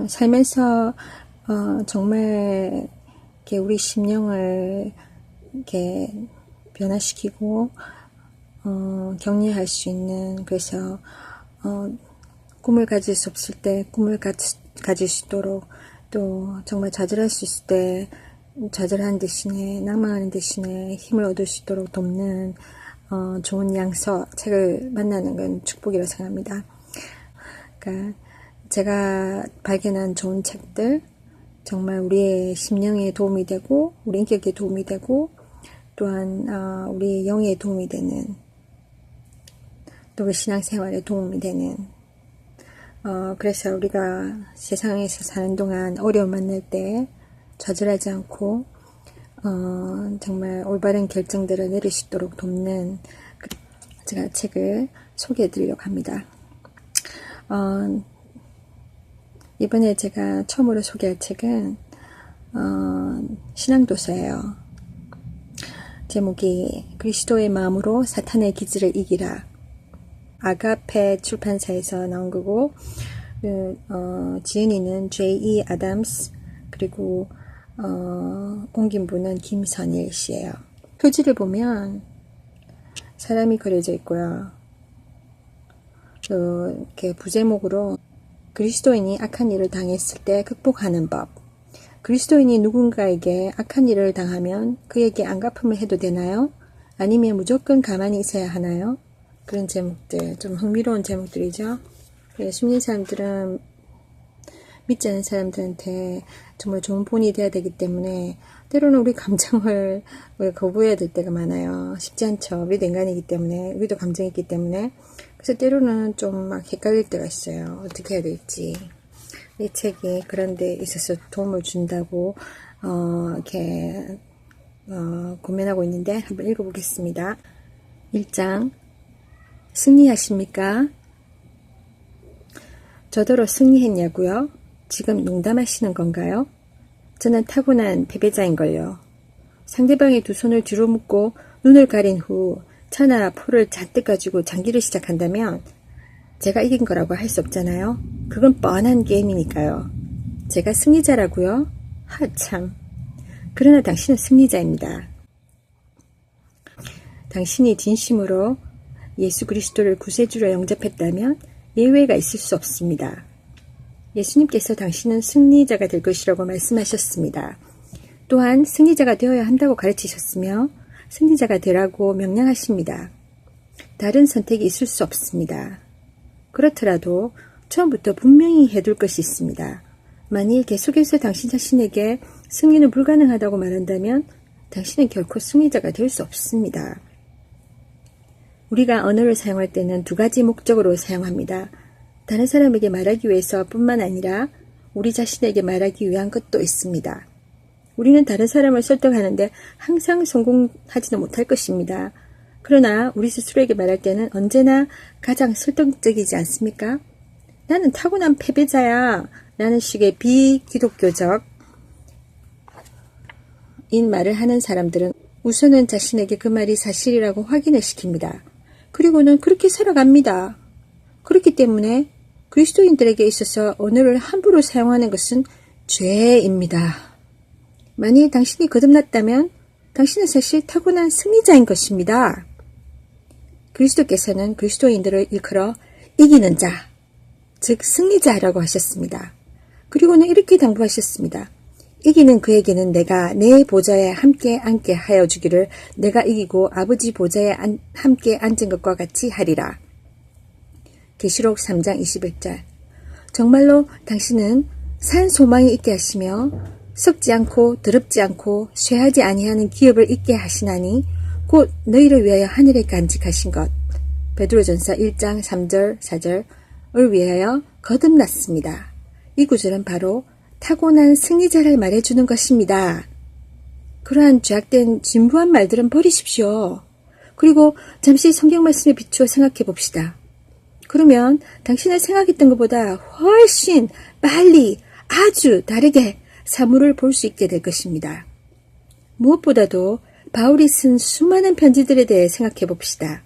살면서 정말 이렇게 우리 심령을 이렇게 변화시키고 격려할 수 있는, 그래서 꿈을 가질 수 없을 때 꿈을 가질 수 있도록, 또 정말 좌절할 수 있을 때 좌절하는 대신에 낭망하는 대신에 힘을 얻을 수 있도록 돕는 좋은 양서 책을 만나는 건 축복이라고 생각합니다. 그러니까 제가 발견한 좋은 책들, 정말 우리의 심령에 도움이 되고 우리 인격에 도움이 되고 또한 우리 영에 도움이 되는, 또 우리 신앙생활에 도움이 되는, 그래서 우리가 세상에서 사는 동안 어려움 만날 때 좌절하지 않고 정말 올바른 결정들을 내릴 수 있도록 돕는, 제가 책을 소개해 드리려고 합니다. 이번에 제가 처음으로 소개할 책은 신앙도서예요. 제목이 그리스도의 마음으로 사탄의 기질을 이기라. 아가페 출판사에서 나온 거고, 지은이는 J.E. 아담스, 그리고 옮긴 분은 김선일 씨예요. 표지를 보면 사람이 그려져 있고요. 이렇게 부제목으로 그리스도인이 악한 일을 당했을 때 극복하는 법, 그리스도인이 누군가에게 악한 일을 당하면 그에게 안갚음을 해도 되나요? 아니면 무조건 가만히 있어야 하나요? 그런 제목들, 좀 흥미로운 제목들이죠. 숨긴 사람들은 믿지 않는 사람들한테 정말 좋은 본이 돼야 되기 때문에 때로는 우리 감정을 거부해야 될 때가 많아요. 쉽지 않죠. 우리도 인간이기 때문에, 우리도 감정이 있기 때문에. 그래서 때로는 좀 막 헷갈릴 때가 있어요. 어떻게 해야 될지. 이 책이 그런 데 있어서 도움을 준다고 이렇게 고민하고 있는데 한번 읽어보겠습니다. 1장, 승리하십니까? 저더러 승리했냐고요? 지금 농담하시는 건가요? 저는 타고난 패배자인걸요. 상대방의 두 손을 뒤로 묶고 눈을 가린 후 차나 포를 잔뜩 가지고 장기를 시작한다면 제가 이긴 거라고 할 수 없잖아요. 그건 뻔한 게임이니까요. 제가 승리자라고요? 하참. 그러나 당신은 승리자입니다. 당신이 진심으로 예수 그리스도를 구세주로 영접했다면 예외가 있을 수 없습니다. 예수님께서 당신은 승리자가 될 것이라고 말씀하셨습니다. 또한 승리자가 되어야 한다고 가르치셨으며 승리자가 되라고 명령하십니다. 다른 선택이 있을 수 없습니다. 그렇더라도 처음부터 분명히 해둘 것이 있습니다. 만일 계속해서 당신 자신에게 승리는 불가능하다고 말한다면 당신은 결코 승리자가 될 수 없습니다. 우리가 언어를 사용할 때는 두 가지 목적으로 사용합니다. 다른 사람에게 말하기 위해서 뿐만 아니라 우리 자신에게 말하기 위한 것도 있습니다. 우리는 다른 사람을 설득하는데 항상 성공하지는 못할 것입니다. 그러나 우리 스스로에게 말할 때는 언제나 가장 설득적이지 않습니까? 나는 타고난 패배자야 라는 식의 비기독교적 인 말을 하는 사람들은 우선은 자신에게 그 말이 사실이라고 확인을 시킵니다. 그리고는 그렇게 살아갑니다. 그렇기 때문에 그리스도인들에게 있어서 언어를 함부로 사용하는 것은 죄입니다. 만일 당신이 거듭났다면 당신은 사실 타고난 승리자인 것입니다. 그리스도께서는 그리스도인들을 일컬어 이기는 자, 즉 승리자라고 하셨습니다. 그리고는 이렇게 당부하셨습니다. 이기는 그에게는 내가 내 보좌에 함께 앉게 하여 주기를 내가 이기고 아버지 보좌에 함께 앉은 것과 같이 하리라. 계시록 3장 21절. 정말로 당신은 산 소망이 있게 하시며 썩지 않고 더럽지 않고 쇠하지 아니하는 기업을 있게 하시나니 곧 너희를 위하여 하늘에 간직하신 것. 베드로전서 1장 3절 4절을 위하여 거듭났습니다. 이 구절은 바로 타고난 승리자를 말해주는 것입니다. 그러한 죄악된 진부한 말들은 버리십시오. 그리고 잠시 성경 말씀에 비추어 생각해 봅시다. 그러면 당신의 생각했던 것보다 훨씬 빨리 아주 다르게 사물을 볼 수 있게 될 것입니다. 무엇보다도 바울이 쓴 수많은 편지들에 대해 생각해 봅시다.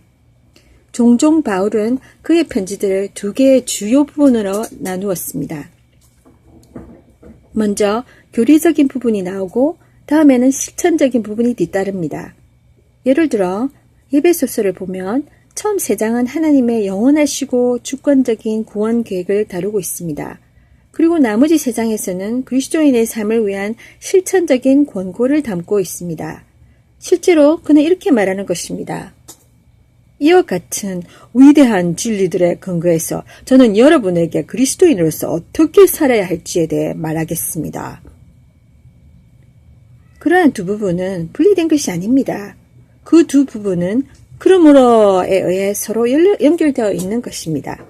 종종 바울은 그의 편지들을 두 개의 주요 부분으로 나누었습니다. 먼저 교리적인 부분이 나오고 다음에는 실천적인 부분이 뒤따릅니다. 예를 들어 에베소서를 보면 처음 3장은 하나님의 영원하시고 주권적인 구원 계획을 다루고 있습니다. 그리고 나머지 3장에서는 그리스도인의 삶을 위한 실천적인 권고를 담고 있습니다. 실제로 그는 이렇게 말하는 것입니다. 이와 같은 위대한 진리들에 근거해서 저는 여러분에게 그리스도인으로서 어떻게 살아야 할지에 대해 말하겠습니다. 그러한 두 부분은 분리된 것이 아닙니다. 그 두 부분은 그러므로에 의해 서로 연결되어 있는 것입니다.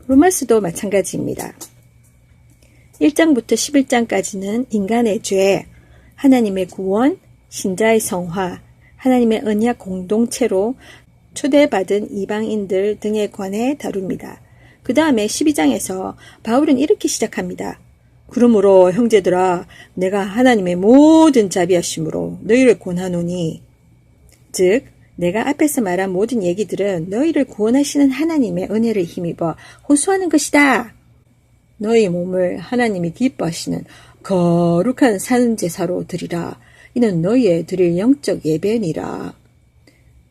로마서도 마찬가지입니다. 1장부터 11장까지는 인간의 죄, 하나님의 구원, 신자의 성화, 하나님의 언약 공동체로 초대받은 이방인들 등에 관해 다룹니다. 그 다음에 12장에서 바울은 이렇게 시작합니다. 그러므로 형제들아 내가 하나님의 모든 자비하심으로 너희를 권하노니 즉 내가 앞에서 말한 모든 얘기들은 너희를 구원하시는 하나님의 은혜를 힘입어 호소하는 것이다. 너희 몸을 하나님이 기뻐하시는 거룩한 산제사로 드리라. 이는 너희의 드릴 영적 예배니라.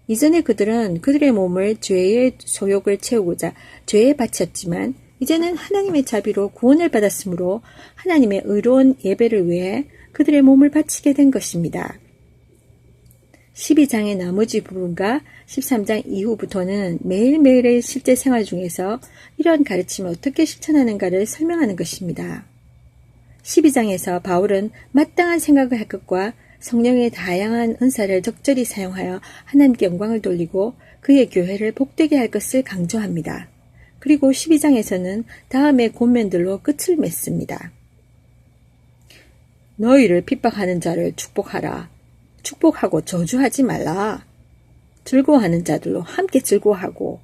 이전에 그들은 그들의 몸을 죄의 소욕을 채우고자 죄에 바쳤지만 이제는 하나님의 자비로 구원을 받았으므로 하나님의 의로운 예배를 위해 그들의 몸을 바치게 된 것입니다. 12장의 나머지 부분과 13장 이후부터는 매일매일의 실제 생활 중에서 이러한 가르침을 어떻게 실천하는가를 설명하는 것입니다. 12장에서 바울은 마땅한 생각을 할 것과 성령의 다양한 은사를 적절히 사용하여 하나님께 영광을 돌리고 그의 교회를 복되게 할 것을 강조합니다. 그리고 12장에서는 다음의 권면들로 끝을 맺습니다. 너희를 핍박하는 자를 축복하라. 축복하고 저주하지 말라. 즐거워하는 자들로 함께 즐거워하고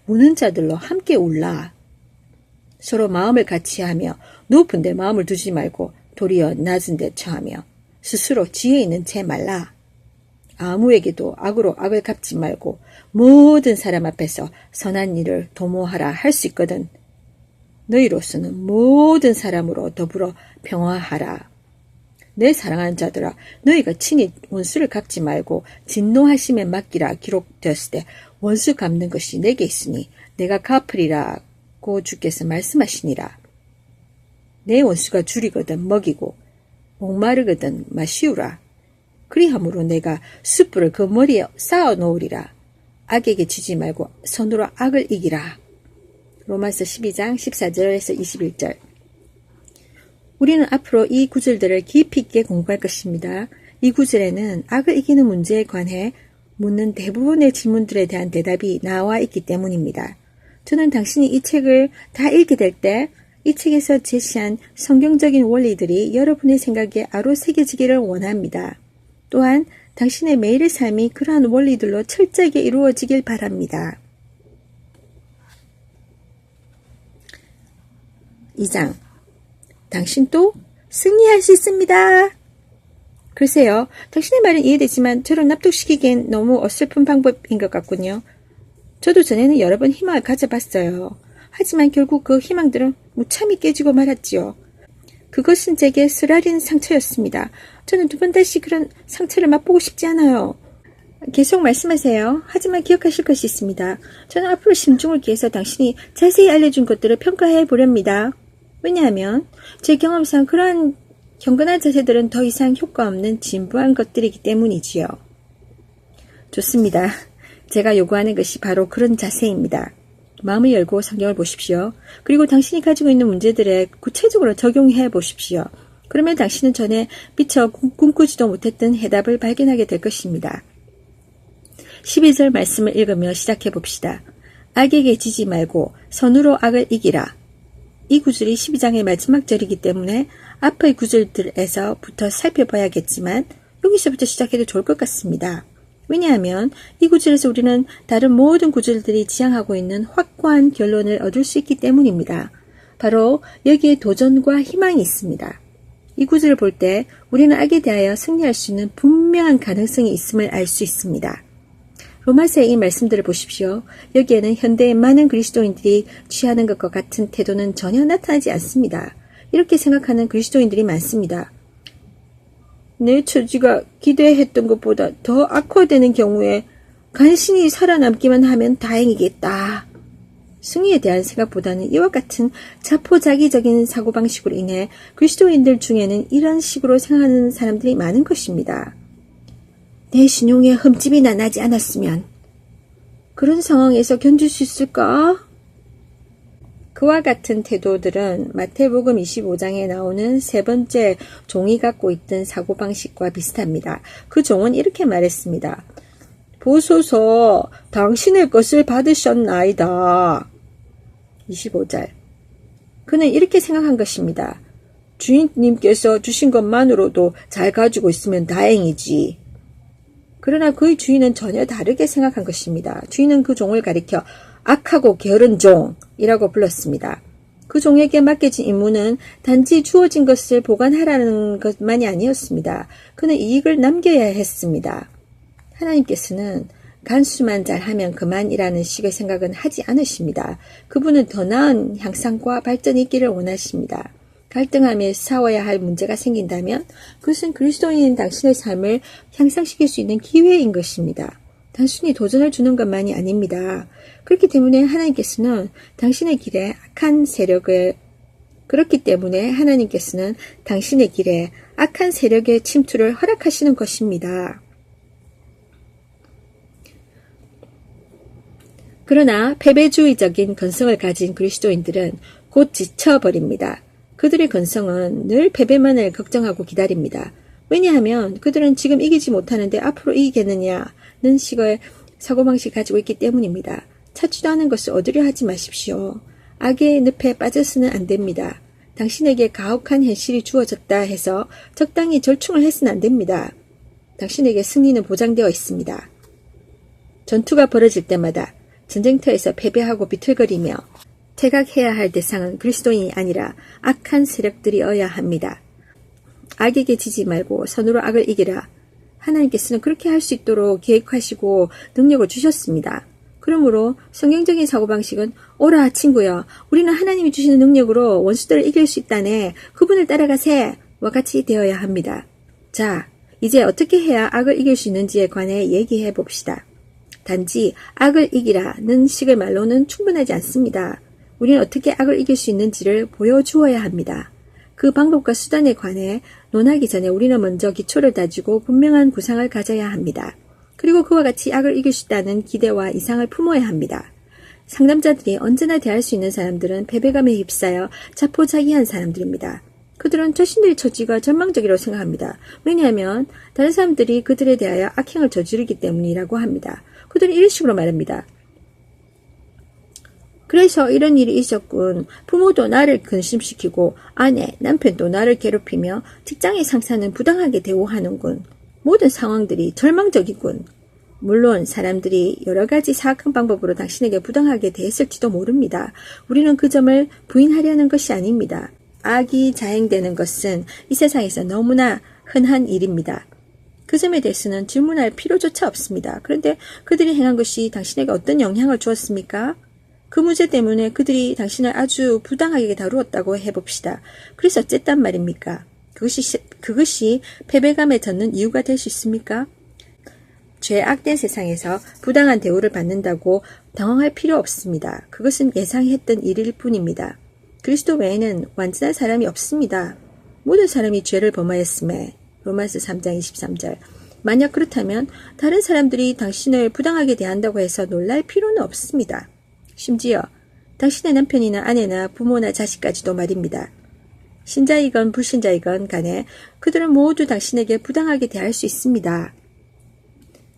우는 자들로 함께 울라. 서로 마음을 같이하며 높은 데 마음을 두지 말고 도리어 낮은 데 처하며 스스로 지혜 있는 채 말라. 아무에게도 악으로 악을 갚지 말고 모든 사람 앞에서 선한 일을 도모하라 할 수 있거든. 너희로서는 모든 사람으로 더불어 평화하라. 내 사랑하는 자들아 너희가 친히 원수를 갚지 말고 진노하심에 맡기라 기록되었을 때 원수 갚는 것이 내게 있으니 내가 갚으리라고 주께서 말씀하시니라. 내 원수가 줄이거든 먹이고 목마르거든 마시우라. 그리함으로 내가 숯불을 그 머리에 쌓아 놓으리라. 악에게 지지 말고 손으로 악을 이기라. 로마서 12장 14절에서 21절. 우리는 앞으로 이 구절들을 깊이 있게 공부할 것입니다. 이 구절에는 악을 이기는 문제에 관해 묻는 대부분의 질문들에 대한 대답이 나와 있기 때문입니다. 저는 당신이 이 책을 다 읽게 될 때 이 책에서 제시한 성경적인 원리들이 여러분의 생각에 아로새겨지기를 원합니다. 또한 당신의 매일의 삶이 그러한 원리들로 철저하게 이루어지길 바랍니다. 2장. 당신도 승리할 수 있습니다. 글쎄요. 당신의 말은 이해되지만 저를 납득시키기엔 너무 어설픈 방법인 것 같군요. 저도 전에는 여러 번 희망을 가져봤어요. 하지만 결국 그 희망들은 무참히 깨지고 말았지요. 그것은 제게 쓰라린 상처였습니다. 저는 두 번 다시 그런 상처를 맛보고 싶지 않아요. 계속 말씀하세요. 하지만 기억하실 것이 있습니다. 저는 앞으로 심중을 기해서 당신이 자세히 알려준 것들을 평가해 보렵니다. 왜냐하면 제 경험상 그러한 경건한 자세들은 더 이상 효과 없는 진부한 것들이기 때문이지요. 좋습니다. 제가 요구하는 것이 바로 그런 자세입니다. 마음을 열고 성경을 보십시오. 그리고 당신이 가지고 있는 문제들에 구체적으로 적용해 보십시오. 그러면 당신은 전에 미처 꿈꾸지도 못했던 해답을 발견하게 될 것입니다. 12절 말씀을 읽으며 시작해 봅시다. 악에게 지지 말고 선으로 악을 이기라. 이 구절이 12장의 마지막 절이기 때문에 앞의 구절들에서부터 살펴봐야겠지만 여기서부터 시작해도 좋을 것 같습니다. 왜냐하면 이 구절에서 우리는 다른 모든 구절들이 지향하고 있는 확고한 결론을 얻을 수 있기 때문입니다. 바로 여기에 도전과 희망이 있습니다. 이 구절을 볼 때 우리는 악에 대하여 승리할 수 있는 분명한 가능성이 있음을 알 수 있습니다. 로마서의 이 말씀들을 보십시오. 여기에는 현대의 많은 그리스도인들이 취하는 것과 같은 태도는 전혀 나타나지 않습니다. 이렇게 생각하는 그리스도인들이 많습니다. 내 처지가 기대했던 것보다 더 악화되는 경우에 간신히 살아남기만 하면 다행이겠다. 승리에 대한 생각보다는 이와 같은 자포자기적인 사고방식으로 인해 그리스도인들 중에는 이런 식으로 생각하는 사람들이 많은 것입니다. 내 신용에 흠집이나 나지 않았으면 그런 상황에서 견딜 수 있을까? 그와 같은 태도들은 마태복음 25장에 나오는 세 번째 종이 갖고 있던 사고방식과 비슷합니다. 그 종은 이렇게 말했습니다. 보소서, 당신의 것을 받으셨나이다. 25절. 그는 이렇게 생각한 것입니다. 주인님께서 주신 것만으로도 잘 가지고 있으면 다행이지. 그러나 그의 주인은 전혀 다르게 생각한 것입니다. 주인은 그 종을 가리켜 악하고 게으른 종이라고 불렀습니다. 그 종에게 맡겨진 임무는 단지 주어진 것을 보관하라는 것만이 아니었습니다. 그는 이익을 남겨야 했습니다. 하나님께서는 간수만 잘하면 그만이라는 식의 생각은 하지 않으십니다. 그분은 더 나은 향상과 발전이 있기를 원하십니다. 갈등하며 싸워야 할 문제가 생긴다면 그것은 그리스도인인 당신의 삶을 향상시킬 수 있는 기회인 것입니다. 단순히 도전을 주는 것만이 아닙니다. 그렇기 때문에 하나님께서는 당신의 길에 악한 세력의 침투를 허락하시는 것입니다. 그러나 패배주의적인 건성을 가진 그리스도인들은 곧 지쳐버립니다. 그들의 건성은 늘 패배만을 걱정하고 기다립니다. 왜냐하면 그들은 지금 이기지 못하는데 앞으로 이기겠느냐는 식의 사고방식을 가지고 있기 때문입니다. 찾지도 않은 것을 얻으려 하지 마십시오. 악의 늪에 빠져서는 안 됩니다. 당신에게 가혹한 현실이 주어졌다 해서 적당히 절충을 해서는 안 됩니다. 당신에게 승리는 보장되어 있습니다. 전투가 벌어질 때마다 전쟁터에서 패배하고 비틀거리며 퇴각해야 할 대상은 그리스도인이 아니라 악한 세력들이어야 합니다. 악에게 지지 말고 선으로 악을 이기라. 하나님께서는 그렇게 할 수 있도록 계획하시고 능력을 주셨습니다. 그러므로 성경적인 사고방식은 오라 친구여, 우리는 하나님이 주시는 능력으로 원수들을 이길 수 있다네. 그분을 따라가세. 와 같이 되어야 합니다. 자, 이제 어떻게 해야 악을 이길 수 있는지에 관해 얘기해 봅시다. 단지 악을 이기라는 식의 말로는 충분하지 않습니다. 우리는 어떻게 악을 이길 수 있는지를 보여주어야 합니다. 그 방법과 수단에 관해 논하기 전에 우리는 먼저 기초를 다지고 분명한 구상을 가져야 합니다. 그리고 그와 같이 악을 이길 수 있다는 기대와 이상을 품어야 합니다. 상담자들이 언제나 대할 수 있는 사람들은 패배감에 휩싸여 자포자기한 사람들입니다. 그들은 자신들의 처지가 절망적이라고 생각합니다. 왜냐하면 다른 사람들이 그들에 대하여 악행을 저지르기 때문이라고 합니다. 그들은 이런 식으로 말합니다. 그래서 이런 일이 있었군. 부모도 나를 근심시키고 아내, 남편도 나를 괴롭히며 직장의 상사는 부당하게 대우하는군. 모든 상황들이 절망적이군. 물론 사람들이 여러 가지 사악한 방법으로 당신에게 부당하게 대했을지도 모릅니다. 우리는 그 점을 부인하려는 것이 아닙니다. 악이 자행되는 것은 이 세상에서 너무나 흔한 일입니다. 그 점에 대해서는 질문할 필요조차 없습니다. 그런데 그들이 행한 것이 당신에게 어떤 영향을 주었습니까? 그 문제 때문에 그들이 당신을 아주 부당하게 다루었다고 해봅시다. 그래서 어쨌단 말입니까? 그것이 패배감에 젖는 이유가 될 수 있습니까? 죄악된 세상에서 부당한 대우를 받는다고 당황할 필요 없습니다. 그것은 예상했던 일일 뿐입니다. 그리스도 외에는 완전한 사람이 없습니다. 모든 사람이 죄를 범하였음에 로마서 3장 23절. 만약 그렇다면 다른 사람들이 당신을 부당하게 대한다고 해서 놀랄 필요는 없습니다. 심지어 당신의 남편이나 아내나 부모나 자식까지도 말입니다. 신자이건 불신자이건 간에 그들은 모두 당신에게 부당하게 대할 수 있습니다.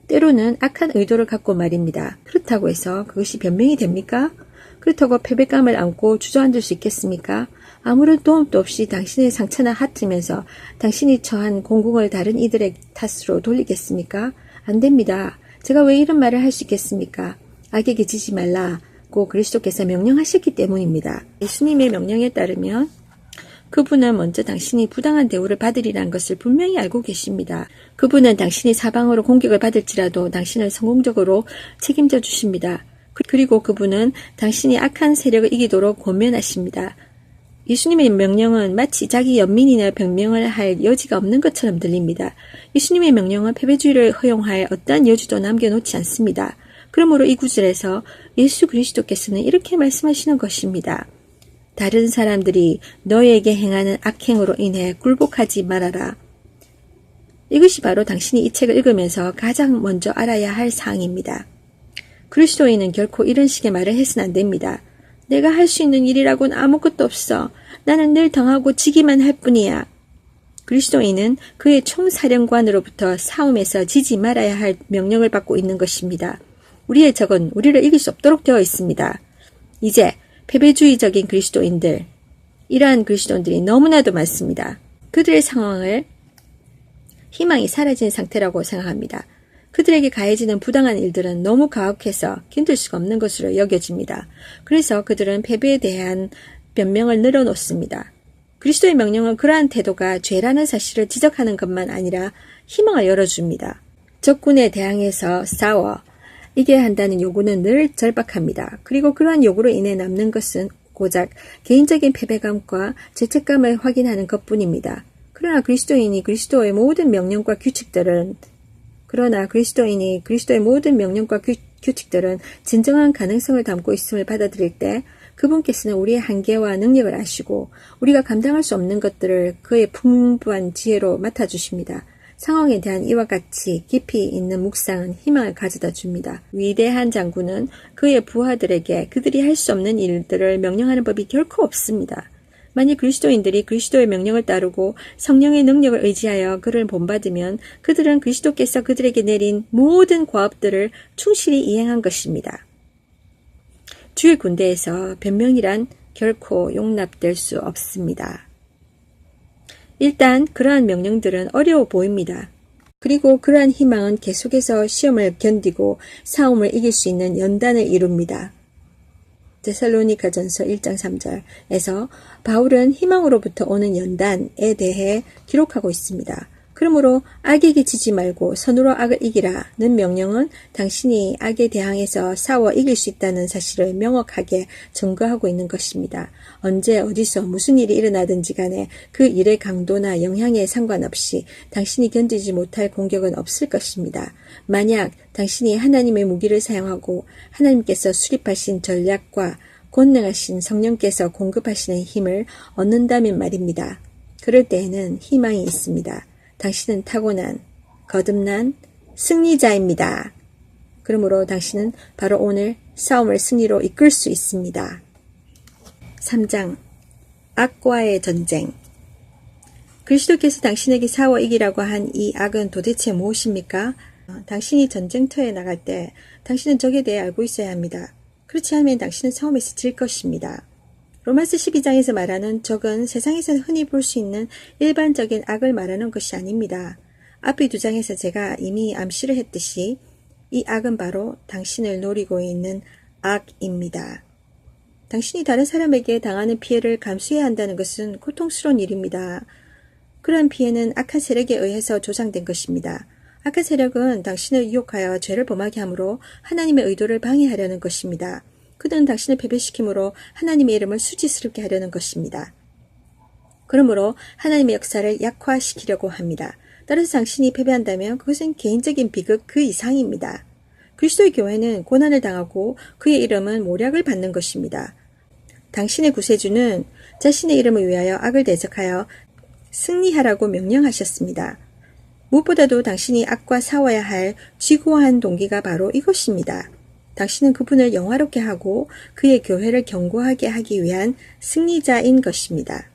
때로는 악한 의도를 갖고 말입니다. 그렇다고 해서 그것이 변명이 됩니까? 그렇다고 패배감을 안고 주저앉을 수 있겠습니까? 아무런 도움도 없이 당신의 상처나 핫으면서 당신이 처한 공공을 다른 이들의 탓으로 돌리겠습니까? 안 됩니다. 제가 왜 이런 말을 할 수 있겠습니까? 악에게 지지 말라고 그리스도께서 명령하셨기 때문입니다. 예수님의 명령에 따르면 그분은 먼저 당신이 부당한 대우를 받으리라는 것을 분명히 알고 계십니다. 그분은 당신이 사방으로 공격을 받을지라도 당신을 성공적으로 책임져 주십니다. 그리고 그분은 당신이 악한 세력을 이기도록 권면하십니다. 예수님의 명령은 마치 자기 연민이나 변명을 할 여지가 없는 것처럼 들립니다. 예수님의 명령은 패배주의를 허용할 어떠한 여지도 남겨놓지 않습니다. 그러므로 이 구절에서 예수 그리스도께서는 이렇게 말씀하시는 것입니다. 다른 사람들이 너에게 행하는 악행으로 인해 굴복하지 말아라. 이것이 바로 당신이 이 책을 읽으면서 가장 먼저 알아야 할 사항입니다. 그리스도인은 결코 이런 식의 말을 해서는 안 됩니다. 내가 할 수 있는 일이라고는 아무것도 없어. 나는 늘 당하고 지기만 할 뿐이야. 그리스도인은 그의 총사령관으로부터 싸움에서 지지 말아야 할 명령을 받고 있는 것입니다. 우리의 적은 우리를 이길 수 없도록 되어 있습니다. 이제 패배주의적인 그리스도인들, 이러한 그리스도인들이 너무나도 많습니다. 그들의 상황을 희망이 사라진 상태라고 생각합니다. 그들에게 가해지는 부당한 일들은 너무 가혹해서 견딜 수가 없는 것으로 여겨집니다. 그래서 그들은 패배에 대한 변명을 늘어놓습니다. 그리스도의 명령은 그러한 태도가 죄라는 사실을 지적하는 것만 아니라 희망을 열어줍니다. 적군에 대항해서 싸워 이겨야 한다는 요구는 늘 절박합니다. 그리고 그러한 요구로 인해 남는 것은 고작 개인적인 패배감과 죄책감을 확인하는 것뿐입니다. 그러나 그리스도인이 그리스도의 모든 명령과 규칙들은 진정한 가능성을 담고 있음을 받아들일 때 그분께서는 우리의 한계와 능력을 아시고 우리가 감당할 수 없는 것들을 그의 풍부한 지혜로 맡아주십니다. 상황에 대한 이와 같이 깊이 있는 묵상은 희망을 가져다 줍니다. 위대한 장군은 그의 부하들에게 그들이 할 수 없는 일들을 명령하는 법이 결코 없습니다. 만일 그리스도인들이 그리스도의 명령을 따르고 성령의 능력을 의지하여 그를 본받으면 그들은 그리스도께서 그들에게 내린 모든 과업들을 충실히 이행한 것입니다. 주의 군대에서 변명이란 결코 용납될 수 없습니다. 일단 그러한 명령들은 어려워 보입니다. 그리고 그러한 희망은 계속해서 시험을 견디고 싸움을 이길 수 있는 연단을 이룹니다. 데살로니가전서 1장 3절에서 바울은 희망으로부터 오는 연단에 대해 기록하고 있습니다. 그러므로 악에게 지지 말고 선으로 악을 이기라는 명령은 당신이 악에 대항해서 싸워 이길 수 있다는 사실을 명확하게 증거하고 있는 것입니다. 언제 어디서 무슨 일이 일어나든지 간에 그 일의 강도나 영향에 상관없이 당신이 견디지 못할 공격은 없을 것입니다. 만약 당신이 하나님의 무기를 사용하고 하나님께서 수립하신 전략과 권능하신 성령께서 공급하시는 힘을 얻는다면 말입니다. 그럴 때에는 희망이 있습니다. 당신은 타고난, 거듭난 승리자입니다. 그러므로 당신은 바로 오늘 싸움을 승리로 이끌 수 있습니다. 3장 악과의 전쟁. 그리스도께서 당신에게 싸워 이기라고 한 이 악은 도대체 무엇입니까? 당신이 전쟁터에 나갈 때 당신은 적에 대해 알고 있어야 합니다. 그렇지 않으면 당신은 싸움에서 질 것입니다. 로마서 12장에서 말하는 적은 세상에서 흔히 볼 수 있는 일반적인 악을 말하는 것이 아닙니다. 앞의 2장에서 제가 이미 암시를 했듯이 이 악은 바로 당신을 노리고 있는 악입니다. 당신이 다른 사람에게 당하는 피해를 감수해야 한다는 것은 고통스러운 일입니다. 그러한 피해는 악한 세력에 의해서 조장된 것입니다. 악한 세력은 당신을 유혹하여 죄를 범하게 하므로 하나님의 의도를 방해하려는 것입니다. 그들은 당신을 패배시키므로 하나님의 이름을 수치스럽게 하려는 것입니다. 그러므로 하나님의 역사를 약화시키려고 합니다. 따라서 당신이 패배한다면 그것은 개인적인 비극 그 이상입니다. 그리스도의 교회는 고난을 당하고 그의 이름은 모략을 받는 것입니다. 당신의 구세주는 자신의 이름을 위하여 악을 대적하여 승리하라고 명령하셨습니다. 무엇보다도 당신이 악과 싸워야 할 지고한 동기가 바로 이것입니다. 당신은 그분을 영화롭게 하고 그의 교회를 견고하게 하기 위한 승리자인 것입니다.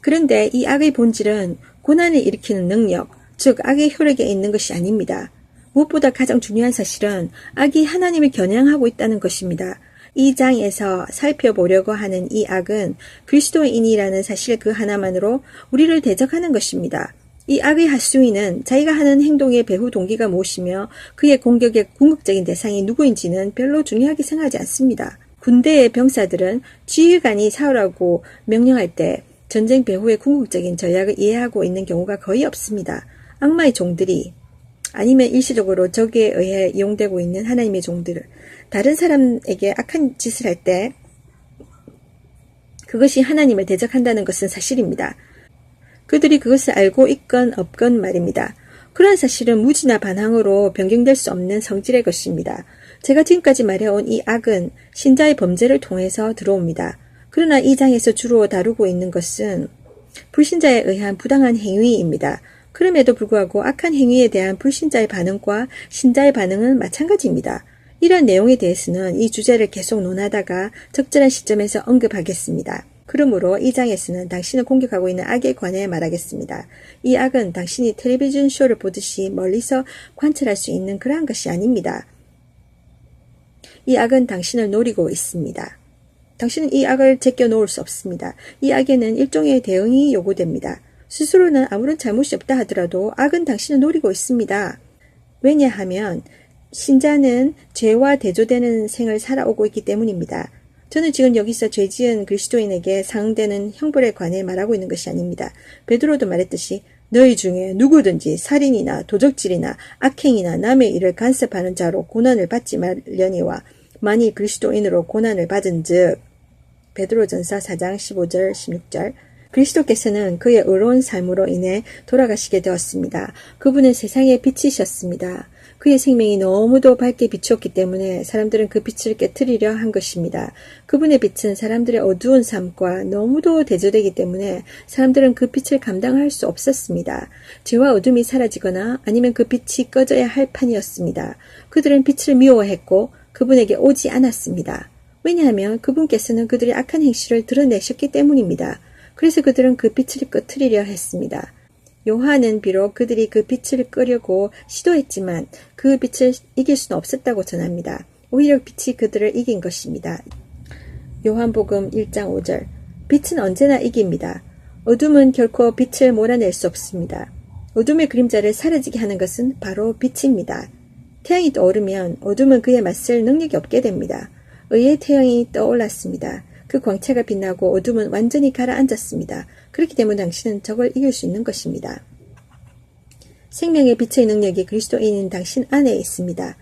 그런데 이 악의 본질은 고난을 일으키는 능력, 즉 악의 효력에 있는 것이 아닙니다. 무엇보다 가장 중요한 사실은 악이 하나님을 겨냥하고 있다는 것입니다. 이 장에서 살펴보려고 하는 이 악은 그리스도인이라는 사실 그 하나만으로 우리를 대적하는 것입니다. 이 악의 하수인은 자기가 하는 행동의 배후 동기가 무엇이며 그의 공격의 궁극적인 대상이 누구인지는 별로 중요하게 생각하지 않습니다. 군대의 병사들은 지휘관이 싸우라고 명령할 때 전쟁 배후의 궁극적인 전략을 이해하고 있는 경우가 거의 없습니다. 악마의 종들이 아니면 일시적으로 적에 의해 이용되고 있는 하나님의 종들, 다른 사람에게 악한 짓을 할 때 그것이 하나님을 대적한다는 것은 사실입니다. 그들이 그것을 알고 있건 없건 말입니다. 그러한 사실은 무지나 반항으로 변경될 수 없는 성질의 것입니다. 제가 지금까지 말해온 이 악은 신자의 범죄를 통해서 들어옵니다. 그러나 이 장에서 주로 다루고 있는 것은 불신자에 의한 부당한 행위입니다. 그럼에도 불구하고 악한 행위에 대한 불신자의 반응과 신자의 반응은 마찬가지입니다. 이러한 내용에 대해서는 이 주제를 계속 논하다가 적절한 시점에서 언급하겠습니다. 그러므로 이 장에서는 당신을 공격하고 있는 악에 관해 말하겠습니다. 이 악은 당신이 텔레비전 쇼를 보듯이 멀리서 관찰할 수 있는 그러한 것이 아닙니다. 이 악은 당신을 노리고 있습니다. 당신은 이 악을 제껴놓을 수 없습니다. 이 악에는 일종의 대응이 요구됩니다. 스스로는 아무런 잘못이 없다 하더라도 악은 당신을 노리고 있습니다. 왜냐하면 신자는 죄와 대조되는 생을 살아오고 있기 때문입니다. 저는 지금 여기서 죄지은 그리스도인에게 상응되는 형벌에 관해 말하고 있는 것이 아닙니다. 베드로도 말했듯이 너희 중에 누구든지 살인이나 도적질이나 악행이나 남의 일을 간섭하는 자로 고난을 받지 말려니와 만일 그리스도인으로 고난을 받은 즉 베드로전서 4장 15절 16절 그리스도께서는 그의 의로운 삶으로 인해 돌아가시게 되었습니다. 그분은 세상의 빛이셨습니다. 그의 생명이 너무도 밝게 비추었기 때문에 사람들은 그 빛을 깨트리려 한 것입니다. 그분의 빛은 사람들의 어두운 삶과 너무도 대조되기 때문에 사람들은 그 빛을 감당할 수 없었습니다. 죄와 어둠이 사라지거나 아니면 그 빛이 꺼져야 할 판이었습니다. 그들은 빛을 미워했고 그분에게 오지 않았습니다. 왜냐하면 그분께서는 그들의 악한 행실을 드러내셨기 때문입니다. 그래서 그들은 그 빛을 꺼트리려 했습니다. 요한은 비록 그들이 그 빛을 끄려고 시도했지만 그 빛을 이길 수는 없었다고 전합니다. 오히려 빛이 그들을 이긴 것입니다. 요한복음 1장 5절 빛은 언제나 이깁니다. 어둠은 결코 빛을 몰아낼 수 없습니다. 어둠의 그림자를 사라지게 하는 것은 바로 빛입니다. 태양이 떠오르면 어둠은 그에 맞설 능력이 없게 됩니다. 의의 태양이 떠올랐습니다. 그 광채가 빛나고 어둠은 완전히 가라앉았습니다. 그렇기 때문에 당신은 적을 이길 수 있는 것입니다. 생명의 빛의 능력이 그리스도인인 당신 안에 있습니다.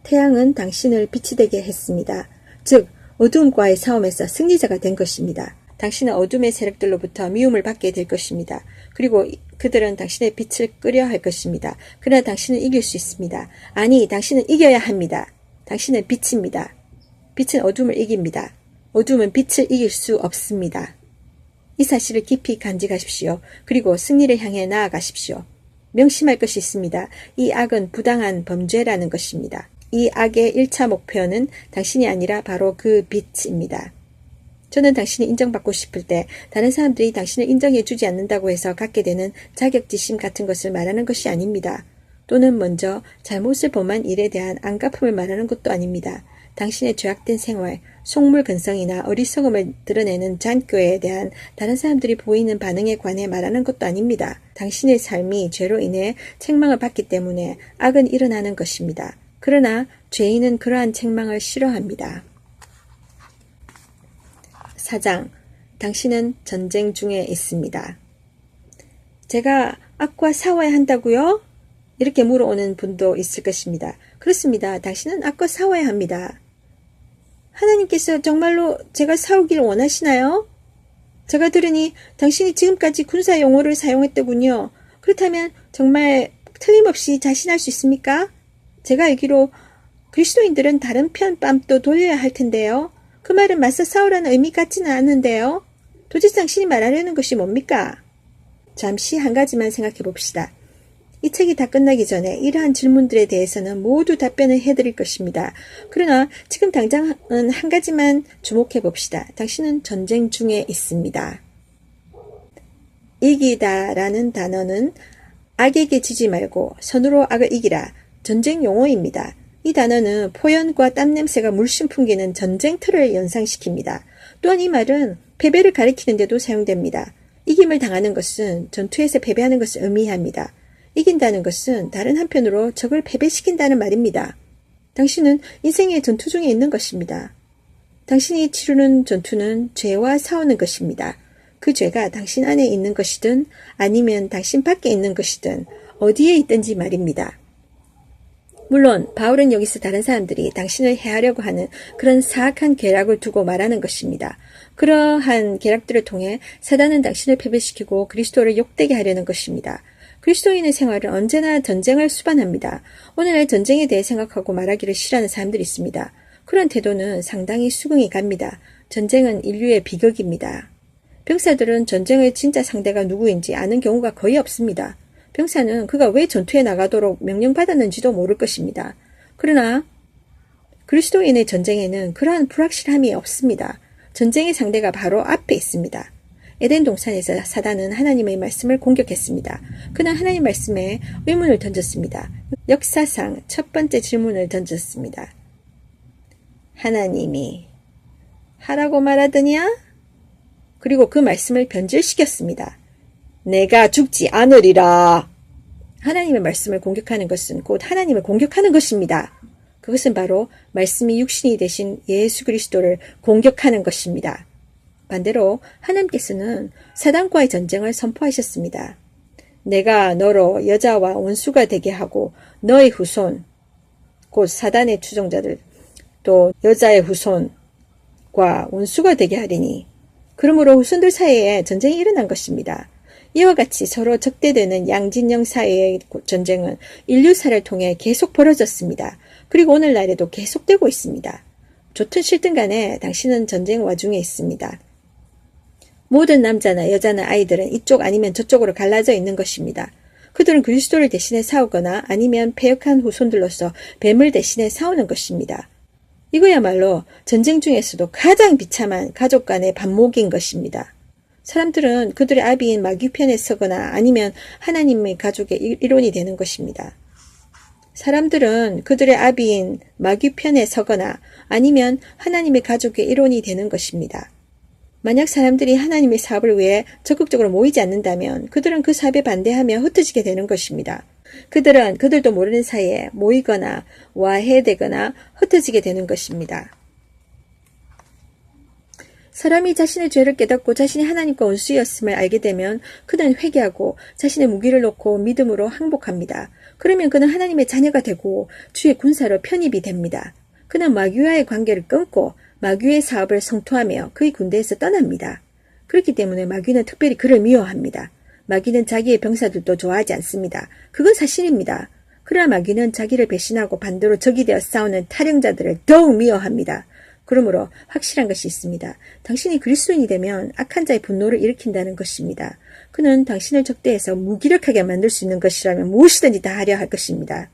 태양은 당신을 빛이 되게 했습니다. 즉 어둠과의 싸움에서 승리자가 된 것입니다. 당신은 어둠의 세력들로부터 미움을 받게 될 것입니다. 그리고 그들은 당신의 빛을 끄려 할 것입니다. 그러나 당신은 이길 수 있습니다. 아니, 당신은 이겨야 합니다. 당신은 빛입니다. 빛은 어둠을 이깁니다. 어둠은 빛을 이길 수 없습니다. 이 사실을 깊이 간직하십시오. 그리고 승리를 향해 나아가십시오. 명심할 것이 있습니다. 이 악은 부당한 범죄라는 것입니다. 이 악의 1차 목표는 당신이 아니라 바로 그 빛입니다. 저는 당신이 인정받고 싶을 때 다른 사람들이 당신을 인정해주지 않는다고 해서 갖게 되는 자격지심 같은 것을 말하는 것이 아닙니다. 또는 먼저 잘못을 범한 일에 대한 안갚음을 말하는 것도 아닙니다. 당신의 죄악된 생활, 속물근성이나 어리석음을 드러내는 잔꾀에 대한 다른 사람들이 보이는 반응에 관해 말하는 것도 아닙니다. 당신의 삶이 죄로 인해 책망을 받기 때문에 악은 일어나는 것입니다. 그러나 죄인은 그러한 책망을 싫어합니다. 4장, 당신은 전쟁 중에 있습니다. 제가 악과 싸워야 한다고요? 이렇게 물어오는 분도 있을 것입니다. 그렇습니다. 당신은 악과 싸워야 합니다. 하나님께서 정말로 제가 싸우기를 원하시나요? 제가 들으니 당신이 지금까지 군사 용어를 사용했더군요. 그렇다면 정말 틀림없이 자신할 수 있습니까? 제가 알기로 그리스도인들은 다른 편 뺨도 돌려야 할 텐데요. 그 말은 맞서 싸우라는 의미 같지는 않은데요. 도대체 당신이 말하려는 것이 뭡니까? 잠시 한 가지만 생각해 봅시다. 이 책이 다 끝나기 전에 이러한 질문들에 대해서는 모두 답변을 해드릴 것입니다. 그러나 지금 당장은 한 가지만 주목해 봅시다. 당신은 전쟁 중에 있습니다. 이기다라는 단어는 악에게 지지 말고 선으로 악을 이기라. 전쟁 용어입니다. 이 단어는 포연과 땀냄새가 물씬 풍기는 전쟁터를 연상시킵니다. 또한 이 말은 패배를 가리키는데도 사용됩니다. 이김을 당하는 것은 전투에서 패배하는 것을 의미합니다. 이긴다는 것은 다른 한편으로 적을 패배시킨다는 말입니다. 당신은 인생의 전투 중에 있는 것입니다. 당신이 치르는 전투는 죄와 싸우는 것입니다. 그 죄가 당신 안에 있는 것이든 아니면 당신 밖에 있는 것이든 어디에 있든지 말입니다. 물론 바울은 여기서 다른 사람들이 당신을 해하려고 하는 그런 사악한 계략을 두고 말하는 것입니다. 그러한 계략들을 통해 사단은 당신을 패배시키고 그리스도를 욕되게 하려는 것입니다. 그리스도인의 생활은 언제나 전쟁을 수반합니다. 오늘날 전쟁에 대해 생각하고 말하기를 싫어하는 사람들이 있습니다. 그런 태도는 상당히 수긍이 갑니다. 전쟁은 인류의 비극입니다. 병사들은 전쟁의 진짜 상대가 누구인지 아는 경우가 거의 없습니다. 병사는 그가 왜 전투에 나가도록 명령받았는지도 모를 것입니다. 그러나 그리스도인의 전쟁에는 그러한 불확실함이 없습니다. 전쟁의 상대가 바로 앞에 있습니다. 에덴 동산에서 사단은 하나님의 말씀을 공격했습니다. 그는 하나님 말씀에 의문을 던졌습니다. 역사상 첫 번째 질문을 던졌습니다. 하나님이 하라고 말하더냐? 그리고 그 말씀을 변질시켰습니다. 내가 죽지 않으리라. 하나님의 말씀을 공격하는 것은 곧 하나님을 공격하는 것입니다. 그것은 바로 말씀이 육신이 되신 예수 그리스도를 공격하는 것입니다. 반대로 하나님께서는 사단과의 전쟁을 선포하셨습니다. 내가 너로 여자와 원수가 되게 하고 너의 후손, 곧 사단의 추종자들, 또 여자의 후손과 원수가 되게 하리니 그러므로 후손들 사이에 전쟁이 일어난 것입니다. 이와 같이 서로 적대되는 양진영 사이의 전쟁은 인류사를 통해 계속 벌어졌습니다. 그리고 오늘날에도 계속되고 있습니다. 좋든 싫든 간에 당신은 전쟁 와중에 있습니다. 모든 남자나 여자나 아이들은 이쪽 아니면 저쪽으로 갈라져 있는 것입니다. 그들은 그리스도를 대신해 싸우거나 아니면 패역한 후손들로서 뱀을 대신해 싸우는 것입니다. 이거야말로 전쟁 중에서도 가장 비참한 가족 간의 반목인 것입니다. 사람들은 그들의 아비인 마귀 편에 서거나 아니면 하나님의 가족의 일원이 되는 것입니다. 사람들은 그들의 아비인 마귀 편에 서거나 아니면 하나님의 가족의 일원이 되는 것입니다. 만약 사람들이 하나님의 사업을 위해 적극적으로 모이지 않는다면 그들은 그 사업에 반대하며 흩어지게 되는 것입니다. 그들은 그들도 모르는 사이에 모이거나 와해되거나 흩어지게 되는 것입니다. 사람이 자신의 죄를 깨닫고 자신이 하나님과 원수였음을 알게 되면 그는 회개하고 자신의 무기를 놓고 믿음으로 항복합니다. 그러면 그는 하나님의 자녀가 되고 주의 군사로 편입이 됩니다. 그는 마귀와의 관계를 끊고 마귀의 사업을 성토하며 그의 군대에서 떠납니다. 그렇기 때문에 마귀는 특별히 그를 미워합니다. 마귀는 자기의 병사들도 좋아하지 않습니다. 그건 사실입니다. 그러나 마귀는 자기를 배신하고 반대로 적이 되어 싸우는 탈영자들을 더욱 미워합니다. 그러므로 확실한 것이 있습니다. 당신이 그리스도인이 되면 악한 자의 분노를 일으킨다는 것입니다. 그는 당신을 적대해서 무기력하게 만들 수 있는 것이라면 무엇이든지 다 하려 할 것입니다.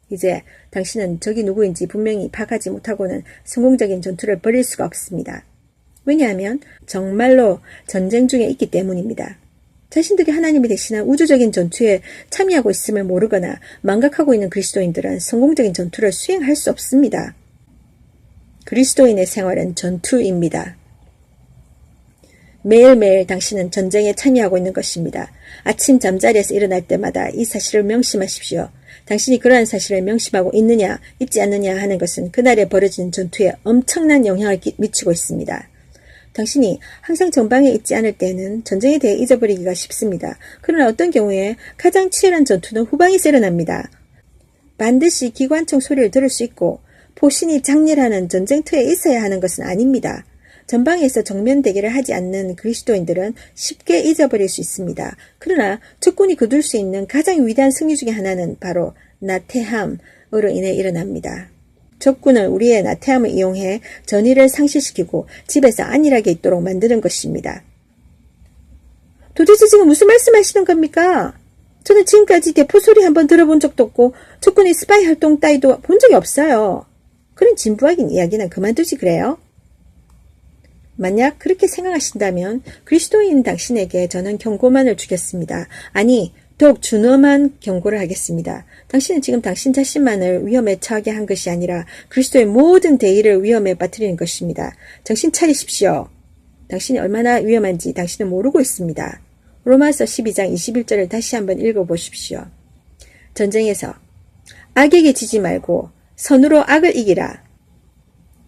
이제 당신은 적이 누구인지 분명히 파악하지 못하고는 성공적인 전투를 벌일 수가 없습니다. 왜냐하면 정말로 전쟁 중에 있기 때문입니다. 자신들이 하나님이 대신한 우주적인 전투에 참여하고 있음을 모르거나 망각하고 있는 그리스도인들은 성공적인 전투를 수행할 수 없습니다. 그리스도인의 생활은 전투입니다. 매일매일 당신은 전쟁에 참여하고 있는 것입니다. 아침 잠자리에서 일어날 때마다 이 사실을 명심하십시오. 당신이 그러한 사실을 명심하고 있느냐 있지 않느냐 하는 것은 그날에 벌어지는 전투에 엄청난 영향을 미치고 있습니다. 당신이 항상 전방에 있지 않을 때는 전쟁에 대해 잊어버리기가 쉽습니다. 그러나 어떤 경우에 가장 치열한 전투는 후방에서 일어납니다. 반드시 기관총 소리를 들을 수 있고 포신이 장렬하는 전쟁터에 있어야 하는 것은 아닙니다. 전방에서 정면 대결을 하지 않는 그리스도인들은 쉽게 잊어버릴 수 있습니다. 그러나 적군이 거둘 수 있는 가장 위대한 승리 중의 하나는 바로 나태함으로 인해 일어납니다. 적군은 우리의 나태함을 이용해 전의를 상실시키고 집에서 안일하게 있도록 만드는 것입니다. 도대체 지금 무슨 말씀하시는 겁니까? 저는 지금까지 대포 소리 한번 들어본 적도 없고 적군의 스파이 활동 따위도 본 적이 없어요. 그런 진부하긴 이야기는 그만두지 그래요? 만약 그렇게 생각하신다면 그리스도인 당신에게 저는 경고만을 주겠습니다. 아니, 더욱 준엄한 경고를 하겠습니다. 당신은 지금 당신 자신만을 위험에 처하게 한 것이 아니라 그리스도의 모든 대의를 위험에 빠뜨리는 것입니다. 정신 차리십시오. 당신이 얼마나 위험한지 당신은 모르고 있습니다. 로마서 12장 21절을 다시 한번 읽어보십시오. 전쟁에서 악에게 지지 말고 선으로 악을 이기라.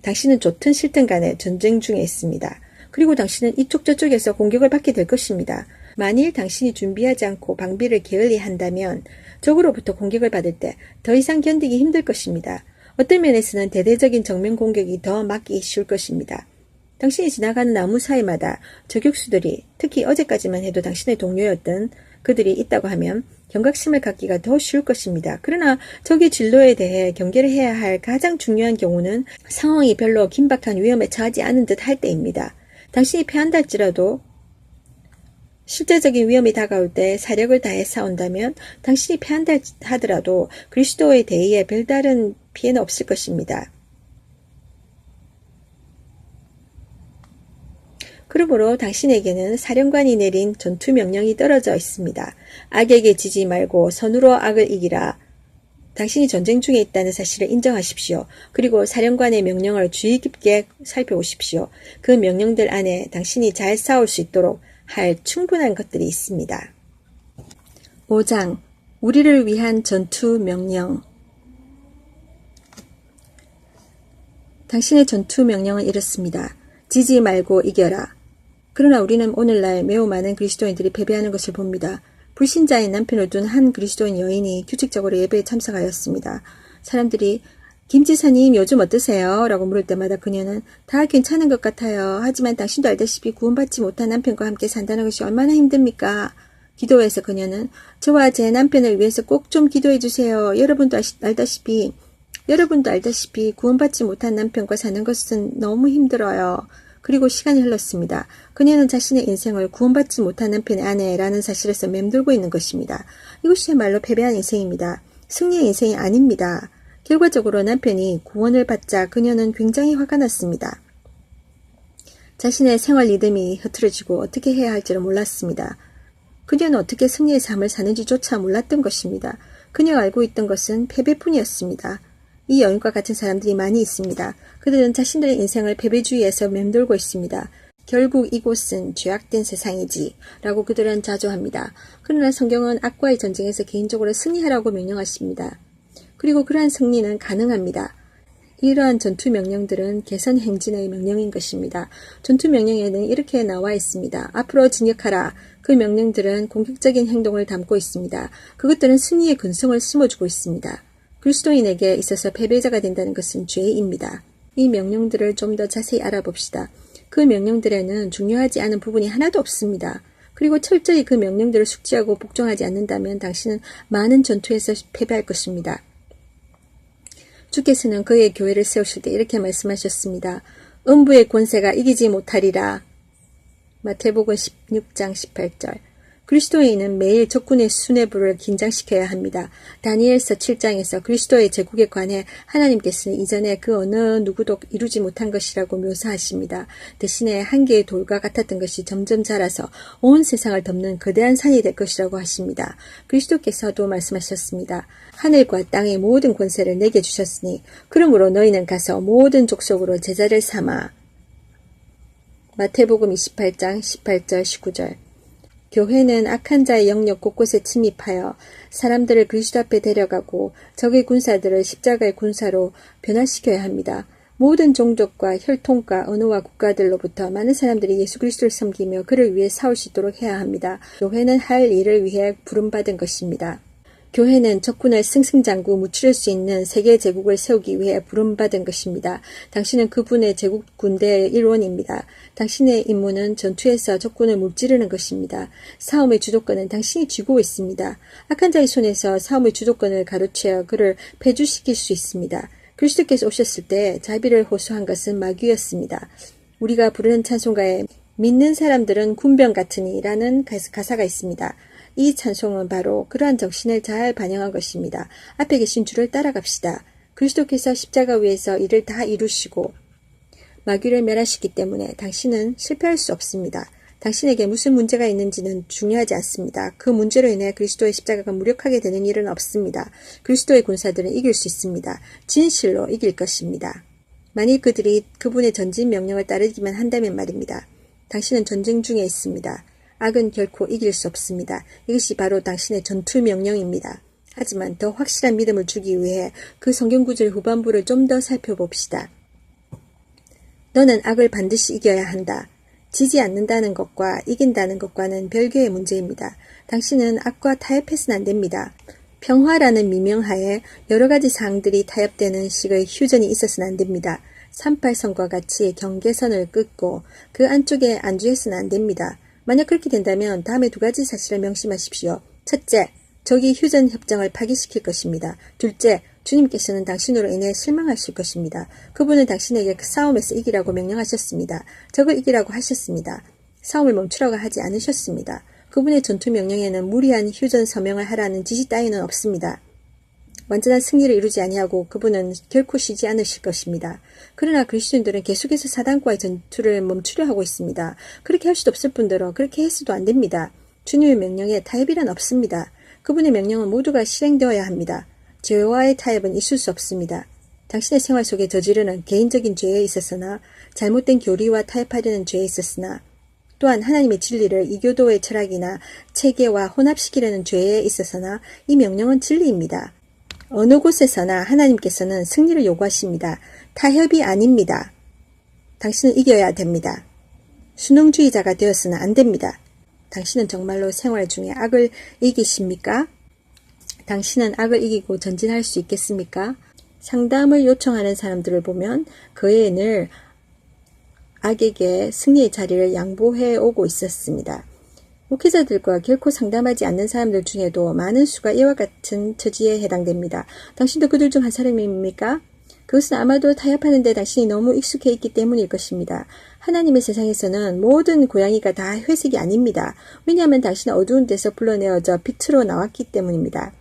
당신은 좋든 싫든 간에 전쟁 중에 있습니다. 그리고 당신은 이쪽 저쪽에서 공격을 받게 될 것입니다. 만일 당신이 준비하지 않고 방비를 게을리한다면 적으로부터 공격을 받을 때 더 이상 견디기 힘들 것입니다. 어떤 면에서는 대대적인 정면 공격이 더 막기 쉬울 것입니다. 당신이 지나가는 나무 사이마다 저격수들이, 특히 어제까지만 해도 당신의 동료였던 그들이 있다고 하면 경각심을 갖기가 더 쉬울 것입니다. 그러나 적의 진로에 대해 경계를 해야 할 가장 중요한 경우는 상황이 별로 긴박한 위험에 처하지 않은 듯 할 때입니다. 당신이 패한다 할지라도 실제적인 위험이 다가올 때 사력을 다해 싸운다면 당신이 패한다 하더라도 그리스도의 대의에 별다른 피해는 없을 것입니다. 그러므로 당신에게는 사령관이 내린 전투 명령이 떨어져 있습니다. 악에게 지지 말고 선으로 악을 이기라. 당신이 전쟁 중에 있다는 사실을 인정하십시오. 그리고 사령관의 명령을 주의 깊게 살펴보십시오. 그 명령들 안에 당신이 잘 싸울 수 있도록 할 충분한 것들이 있습니다. 5장 우리를 위한 전투 명령. 당신의 전투 명령은 이렇습니다. 지지 말고 이겨라. 그러나 우리는 오늘날 매우 많은 그리스도인들이 패배하는 것을 봅니다. 불신자인 남편을 둔 한 그리스도인 여인이 규칙적으로 예배에 참석하였습니다. 사람들이 김 지사님 요즘 어떠세요? 라고 물을 때마다 그녀는 다 괜찮은 것 같아요. 하지만 당신도 알다시피 구원받지 못한 남편과 함께 산다는 것이 얼마나 힘듭니까? 기도회에서 그녀는 저와 제 남편을 위해서 꼭 좀 기도해 주세요. 여러분도 알다시피 구원받지 못한 남편과 사는 것은 너무 힘들어요. 그리고 시간이 흘렀습니다. 그녀는 자신의 인생을 구원받지 못한 남편의 아내라는 사실에서 맴돌고 있는 것입니다. 이것이야말로 패배한 인생입니다. 승리의 인생이 아닙니다. 결과적으로 남편이 구원을 받자 그녀는 굉장히 화가 났습니다. 자신의 생활 리듬이 흐트러지고 어떻게 해야 할지를 몰랐습니다. 그녀는 어떻게 승리의 삶을 사는지조차 몰랐던 것입니다. 그녀가 알고 있던 것은 패배뿐이었습니다. 이 여인과 같은 사람들이 많이 있습니다. 그들은 자신들의 인생을 패배주의에서 맴돌고 있습니다. 결국 이곳은 죄악된 세상이지 라고 그들은 자조합니다. 그러나 성경은 악과의 전쟁에서 개인적으로 승리하라고 명령하십니다. 그리고 그러한 승리는 가능합니다. 이러한 전투 명령들은 개선 행진의 명령인 것입니다. 전투 명령에는 이렇게 나와 있습니다. 앞으로 진격하라. 그 명령들은 공격적인 행동을 담고 있습니다. 그것들은 승리의 근성을 심어주고 있습니다. 그리스도인에게 있어서 패배자가 된다는 것은 죄입니다. 이 명령들을 좀 더 자세히 알아봅시다. 그 명령들에는 중요하지 않은 부분이 하나도 없습니다. 그리고 철저히 그 명령들을 숙지하고 복종하지 않는다면 당신은 많은 전투에서 패배할 것입니다. 주께서는 그의 교회를 세우실 때 이렇게 말씀하셨습니다. 음부의 권세가 이기지 못하리라. 마태복음 16장 18절. 그리스도인은 매일 적군의 수뇌부를 긴장시켜야 합니다. 다니엘서 7장에서 그리스도의 제국에 관해 하나님께서는 이전에 그 어느 누구도 이루지 못한 것이라고 묘사하십니다. 대신에 한 개의 돌과 같았던 것이 점점 자라서 온 세상을 덮는 거대한 산이 될 것이라고 하십니다. 그리스도께서도 말씀하셨습니다. 하늘과 땅의 모든 권세를 내게 주셨으니 그러므로 너희는 가서 모든 족속으로 제자를 삼아. 마태복음 28장 18절 19절. 교회는 악한 자의 영역 곳곳에 침입하여 사람들을 그리스도 앞에 데려가고 적의 군사들을 십자가의 군사로 변화시켜야 합니다. 모든 종족과 혈통과 언어와 국가들로부터 많은 사람들이 예수 그리스도를 섬기며 그를 위해 싸울 수 있도록 해야 합니다. 교회는 할 일을 위해 부름받은 것입니다. 교회는 적군을 승승장구 무찌를 수 있는 세계 제국을 세우기 위해 부름받은 것입니다. 당신은 그분의 제국 군대의 일원입니다. 당신의 임무는 전투에서 적군을 무찌르는 것입니다. 싸움의 주도권은 당신이 쥐고 있습니다. 악한 자의 손에서 싸움의 주도권을 가로채어 그를 패주시킬 수 있습니다. 그리스도께서 오셨을 때 자비를 호소한 것은 마귀였습니다. 우리가 부르는 찬송가에 믿는 사람들은 군병 같으니 라는 가사가 있습니다. 이 찬송은 바로 그러한 정신을 잘 반영한 것입니다. 앞에 계신 주를 따라갑시다. 그리스도께서 십자가 위에서 이를 다 이루시고 마귀를 멸하시기 때문에 당신은 실패할 수 없습니다. 당신에게 무슨 문제가 있는지는 중요하지 않습니다. 그 문제로 인해 그리스도의 십자가가 무력하게 되는 일은 없습니다. 그리스도의 군사들은 이길 수 있습니다. 진실로 이길 것입니다. 만일 그들이 그분의 전진 명령을 따르기만 한다면 말입니다. 당신은 전쟁 중에 있습니다. 악은 결코 이길 수 없습니다. 이것이 바로 당신의 전투 명령입니다. 하지만 더 확실한 믿음을 주기 위해 그 성경 구절 후반부를 좀 더 살펴봅시다. 너는 악을 반드시 이겨야 한다. 지지 않는다는 것과 이긴다는 것과는 별개의 문제입니다. 당신은 악과 타협해서는 안 됩니다. 평화라는 미명하에 여러 가지 사항들이 타협되는 식의 휴전이 있어서는 안 됩니다. 38선과 같이 경계선을 끊고 그 안쪽에 안주해서는 안 됩니다. 만약 그렇게 된다면 다음에 두 가지 사실을 명심하십시오. 첫째, 적이 휴전 협정을 파기시킬 것입니다. 둘째, 주님께서는 당신으로 인해 실망하실 것입니다. 그분은 당신에게 그 싸움에서 이기라고 명령하셨습니다. 적을 이기라고 하셨습니다. 싸움을 멈추라고 하지 않으셨습니다. 그분의 전투 명령에는 무리한 휴전 서명을 하라는 지시 따위는 없습니다. 완전한 승리를 이루지 아니하고 그분은 결코 쉬지 않으실 것입니다. 그러나 그리스도인들은 계속해서 사단과의 전투를 멈추려 하고 있습니다. 그렇게 할 수도 없을 뿐더러 그렇게 해서도 안 됩니다. 주님의 명령에 타협이란 없습니다. 그분의 명령은 모두가 실행되어야 합니다. 죄와의 타협은 있을 수 없습니다. 당신의 생활 속에 저지르는 개인적인 죄에 있어서나 잘못된 교리와 타협하려는 죄에 있었으나 또한 하나님의 진리를 이교도의 철학이나 체계와 혼합시키려는 죄에 있어서나 이 명령은 진리입니다. 어느 곳에서나 하나님께서는 승리를 요구하십니다. 타협이 아닙니다. 당신은 이겨야 됩니다. 순응주의자가 되었으나 안 됩니다. 당신은 정말로 생활 중에 악을 이기십니까? 당신은 악을 이기고 전진할 수 있겠습니까? 상담을 요청하는 사람들을 보면 그에 늘 악에게 승리의 자리를 양보해 오고 있었습니다. 목회자들과 결코 상담하지 않는 사람들 중에도 많은 수가 이와 같은 처지에 해당됩니다. 당신도 그들 중 한 사람입니까? 그것은 아마도 타협하는 데 당신이 너무 익숙해 있기 때문일 것입니다. 하나님의 세상에서는 모든 고양이가 다 회색이 아닙니다. 왜냐하면 당신은 어두운 데서 불러내어져 빛으로 나왔기 때문입니다.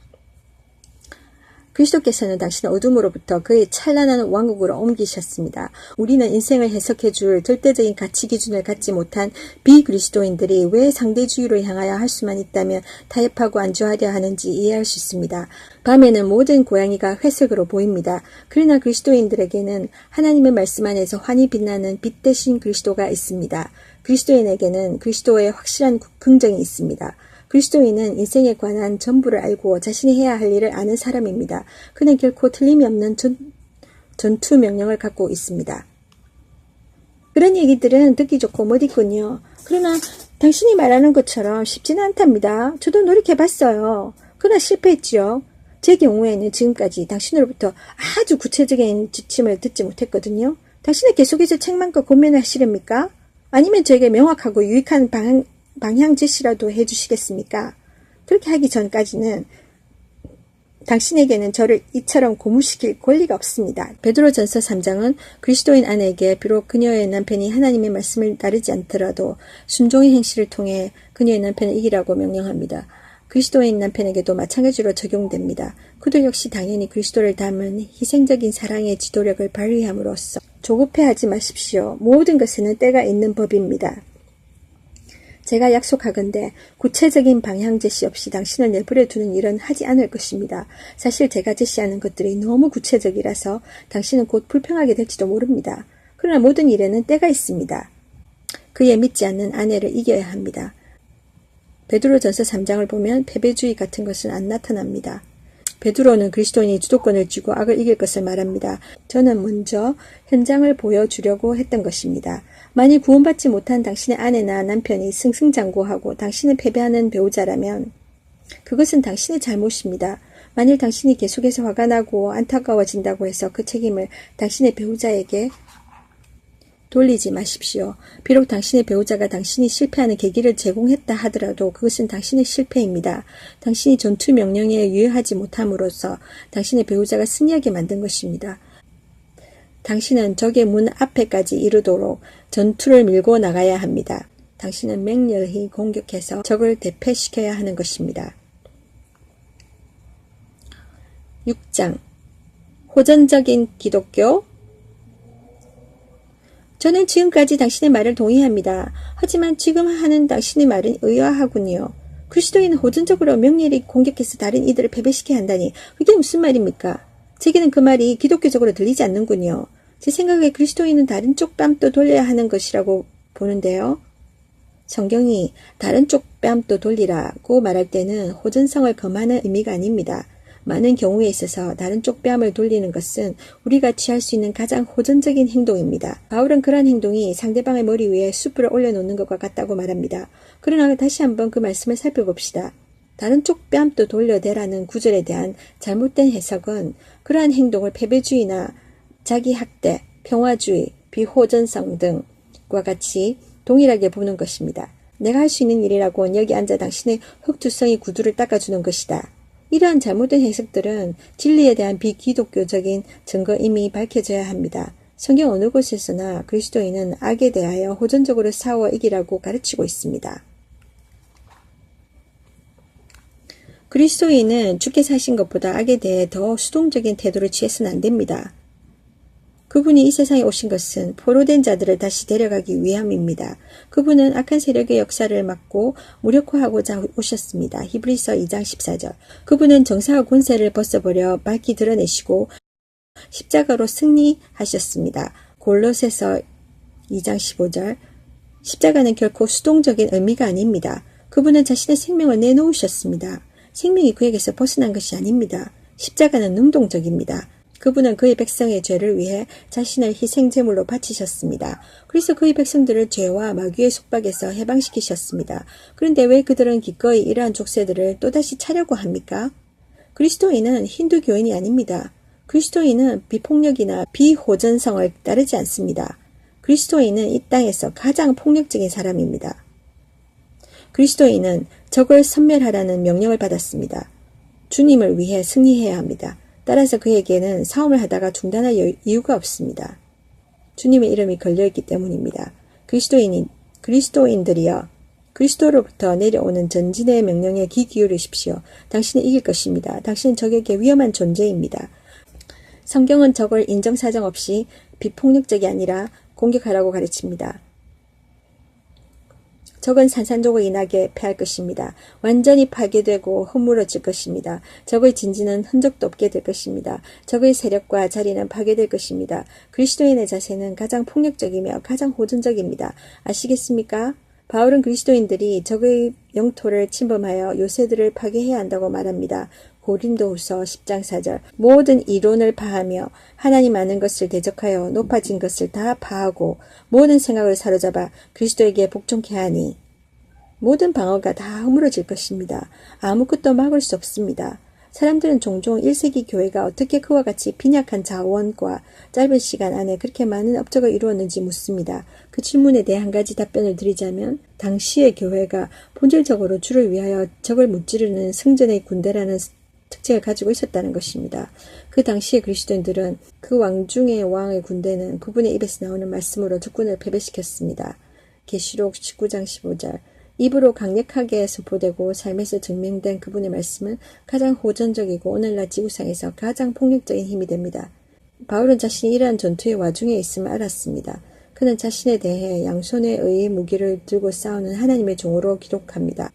그리스도께서는 당신을 어둠으로부터 그의 찬란한 왕국으로 옮기셨습니다. 우리는 인생을 해석해 줄 절대적인 가치 기준을 갖지 못한 비그리스도인들이 왜 상대주의로 향하여 할 수만 있다면 타협하고 안주하려 하는지 이해할 수 있습니다. 밤에는 모든 고양이가 회색으로 보입니다. 그러나 그리스도인들에게는 하나님의 말씀 안에서 환히 빛나는 빛 대신 그리스도가 있습니다. 그리스도인에게는 그리스도의 확실한 긍정이 있습니다. 그리스도인은 인생에 관한 전부를 알고 자신이 해야 할 일을 아는 사람입니다. 그는 결코 틀림이 없는 전투 명령을 갖고 있습니다. 그런 얘기들은 듣기 좋고 멋있군요. 그러나 당신이 말하는 것처럼 쉽지는 않답니다. 저도 노력해봤어요. 그러나 실패했지요. 제 경우에는 지금까지 당신으로부터 아주 구체적인 지침을 듣지 못했거든요. 당신은 계속해서 책망과 고민을 하시렵니까? 아니면 저에게 명확하고 유익한 방향 제시라도 해주시겠습니까? 그렇게 하기 전까지는 당신에게는 저를 이처럼 고무시킬 권리가 없습니다. 베드로전서 3장은 그리스도인 아내에게 비록 그녀의 남편이 하나님의 말씀을 따르지 않더라도 순종의 행실을 통해 그녀의 남편을 이기라고 명령합니다. 그리스도인 남편에게도 마찬가지로 적용됩니다. 그들 역시 당연히 그리스도를 닮은 희생적인 사랑의 지도력을 발휘함으로써 조급해하지 마십시오. 모든 것에는 때가 있는 법입니다. 제가 약속하건대 구체적인 방향 제시 없이 당신을 내버려 두는 일은 하지 않을 것입니다. 사실 제가 제시하는 것들이 너무 구체적이라서 당신은 곧 불평하게 될지도 모릅니다. 그러나 모든 일에는 때가 있습니다. 그에 믿지 않는 아내를 이겨야 합니다. 베드로전서 3장을 보면 패배주의 같은 것은 안 나타납니다. 베드로는 그리스도인이 주도권을 쥐고 악을 이길 것을 말합니다. 저는 먼저 현장을 보여주려고 했던 것입니다. 만일 구원받지 못한 당신의 아내나 남편이 승승장구하고 당신은 패배하는 배우자라면 그것은 당신의 잘못입니다. 만일 당신이 계속해서 화가 나고 안타까워진다고 해서 그 책임을 당신의 배우자에게 돌리지 마십시오. 비록 당신의 배우자가 당신이 실패하는 계기를 제공했다 하더라도 그것은 당신의 실패입니다. 당신이 전투 명령에 유효하지 못함으로써 당신의 배우자가 승리하게 만든 것입니다. 당신은 적의 문 앞에까지 이르도록 전투를 밀고 나가야 합니다. 당신은 맹렬히 공격해서 적을 대패시켜야 하는 것입니다. 6장 호전적인 기독교. 저는 지금까지 당신의 말을 동의합니다. 하지만 지금 하는 당신의 말은 의아하군요. 그리스도인은 호전적으로 명렬히 공격해서 다른 이들을 패배시켜야 한다니 그게 무슨 말입니까? 제게는 그 말이 기독교적으로 들리지 않는군요. 제 생각에 그리스도인은 다른 쪽 뺨도 돌려야 하는 것이라고 보는데요. 성경이 다른 쪽 뺨도 돌리라고 말할 때는 호전성을 금하는 의미가 아닙니다. 많은 경우에 있어서 다른 쪽 뺨을 돌리는 것은 우리가 취할 수 있는 가장 호전적인 행동입니다. 바울은 그러한 행동이 상대방의 머리 위에 숯불을 올려놓는 것과 같다고 말합니다. 그러나 다시 한번 그 말씀을 살펴봅시다. 다른 쪽 뺨도 돌려대라는 구절에 대한 잘못된 해석은 그러한 행동을 패배주의나 자기학대, 평화주의, 비호전성 등과 같이 동일하게 보는 것입니다. 내가 할 수 있는 일이라고는 여기 앉아 당신의 흙투성이 구두를 닦아주는 것이다. 이러한 잘못된 해석들은 진리에 대한 비기독교적인 증거임이 밝혀져야 합니다. 성경 어느 곳에서나 그리스도인은 악에 대하여 호전적으로 싸워 이기라고 가르치고 있습니다. 그리스도인은 주께 사신 것보다 악에 대해 더 수동적인 태도를 취해서는 안 됩니다. 그분이 이 세상에 오신 것은 포로된 자들을 다시 데려가기 위함입니다. 그분은 악한 세력의 역사를 막고 무력화하고자 오셨습니다. 히브리서 2장 14절. 그분은 정사와 권세를 벗어버려 밝히 드러내시고 십자가로 승리하셨습니다. 골로새서 2장 15절. 십자가는 결코 수동적인 의미가 아닙니다. 그분은 자신의 생명을 내놓으셨습니다. 생명이 그에게서 벗어난 것이 아닙니다. 십자가는 능동적입니다. 그분은 그의 백성의 죄를 위해 자신을 희생제물로 바치셨습니다. 그래서 그의 백성들을 죄와 마귀의 속박에서 해방시키셨습니다. 그런데 왜 그들은 기꺼이 이러한 족쇄들을 또다시 차려고 합니까? 그리스도인은 힌두교인이 아닙니다. 그리스도인은 비폭력이나 비호전성을 따르지 않습니다. 그리스도인은 이 땅에서 가장 폭력적인 사람입니다. 그리스도인은 적을 섬멸하라는 명령을 받았습니다. 주님을 위해 승리해야 합니다. 따라서 그에게는 싸움을 하다가 중단할 이유가 없습니다. 주님의 이름이 걸려있기 때문입니다. 그리스도인들이여, 그리스도로부터 내려오는 전진의 명령에 귀 기울이십시오. 당신은 이길 것입니다. 당신은 적에게 위험한 존재입니다. 성경은 적을 인정사정 없이 비폭력적이 아니라 공격하라고 가르칩니다. 적은 산산조각 인하게 패할 것입니다. 완전히 파괴되고 허물어질 것입니다. 적의 진지는 흔적도 없게 될 것입니다. 적의 세력과 자리는 파괴될 것입니다. 그리스도인의 자세는 가장 폭력적이며 가장 호전적입니다. 아시겠습니까? 바울은 그리스도인들이 적의 영토를 침범하여 요새들을 파괴해야 한다고 말합니다. 고린도후서 10장 4절. 모든 이론을 파하며 하나님 아는 것을 대적하여 높아진 것을 다 파하고 모든 생각을 사로잡아 그리스도에게 복종케 하니 모든 방어가 다 허물어질 것입니다. 아무것도 막을 수 없습니다. 사람들은 종종 1세기 교회가 어떻게 그와 같이 빈약한 자원과 짧은 시간 안에 그렇게 많은 업적을 이루었는지 묻습니다. 그 질문에 대해 한 가지 답변을 드리자면 당시의 교회가 본질적으로 주를 위하여 적을 무찌르는 승전의 군대라는 특징을 가지고 있었다는 것입니다. 그 당시의 그리스도인들은 그 왕 중의 왕의 군대는 그분의 입에서 나오는 말씀으로 적군을 패배시켰습니다. 계시록 19장 15절. 입으로 강력하게 선포되고 삶에서 증명된 그분의 말씀은 가장 호전적이고 오늘날 지구상에서 가장 폭력적인 힘이 됩니다. 바울은 자신이 이러한 전투의 와중에 있음을 알았습니다. 그는 자신에 대해 양손에 의의 무기를 들고 싸우는 하나님의 종으로 기록합니다.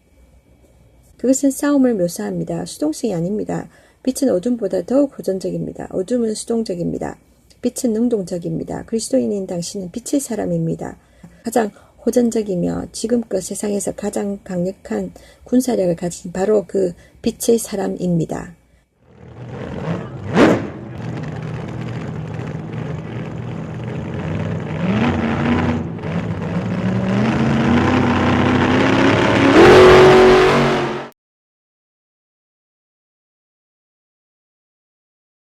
그것은 싸움을 묘사합니다. 수동성이 아닙니다. 빛은 어둠보다 더욱 호전적입니다. 어둠은 수동적입니다. 빛은 능동적입니다. 그리스도인인 당신은 빛의 사람입니다. 가장 호전적이며 지금껏 세상에서 가장 강력한 군사력을 가진 바로 그 빛의 사람입니다.